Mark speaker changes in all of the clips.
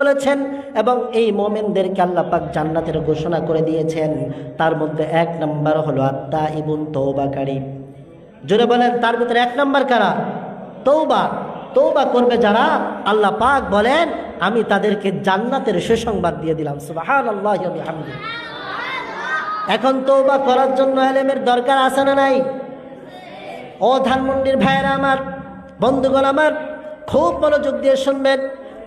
Speaker 1: বলেছেন এবং এই মুমিনদেরকে আল্লাহ পাক জান্নাতের ঘোষণা করে দিয়েছেন। তার মধ্যে এক নাম্বার হলো আত্তাইবুন, তওবাকারী। জোরে বলেন, তার ভিতরে এক নাম্বার কারা? তওবা। তওবা করবে যারা, আল্লাহ পাক বলেন আমি তাদেরকে জান্নাতের সুসংবাদ দিয়ে দিলাম। সুবহানাল্লাহি ওয়া বিহামদিহি। এখন তওবা করার জন্য ইলমের দরকার আছে না নাই? ও ধানমন্ডির ভাইয়েরা আমার, বন্ধুগণ আমার, খুব মনোযোগ দিয়ে শুনবেন।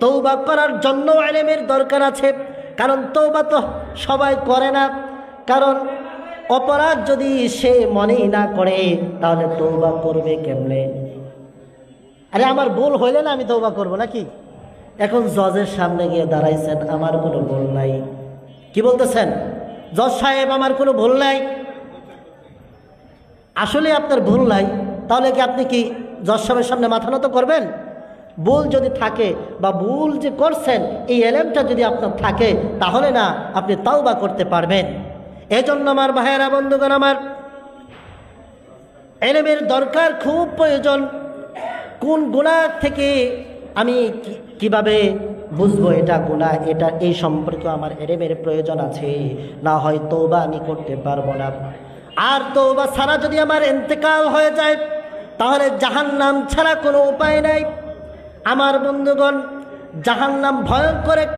Speaker 1: তওবা করার জন্য ইলমের দরকার আছে, কারণ তওবা তো সবাই করে না। কারণ অপরাধ যদি সে মনেই না করে তাহলে তওবা করবে কেমনে? আরে আমার ভুল হইলে না আমি তওবা করব নাকি? এখন জজের সামনে গিয়ে দাঁড়াইছেন, আমার কোনো ভুল নাই। কি বলতেছেন? জজ সাহেব আমার কোনো ভুল নাই। আসলে আপনার ভুল নাই, তাহলে কি আপনি কি জজ সাহেবের সামনে মাথা নত করবেন? ভুল যদি থাকে বা ভুল যে করছেন এই এলেমটা যদি আপনার থাকে তাহলে না আপনি তাওবা করতে পারবেন। এজন্য আমার ভাইয়েরা, বন্ধুগণ আমার, এলেমের দরকার খুব প্রয়োজন। কোন গুনাহ থেকে আমি কিভাবে বুঝবো এটা গুনাহ, এটা এই সম্পর্কে আমার এলেমের প্রয়োজন আছে, না হয় তওবা আমি করতে পারবো না। আর তওবা ছাড়া যদি আমার ইন্তেকাল হয়ে যায় তাহলে জাহান্নাম ছাড়া কোনো উপায় নাই। আমার বন্ধুগণ, জাহান্নাম ভয়ঙ্কর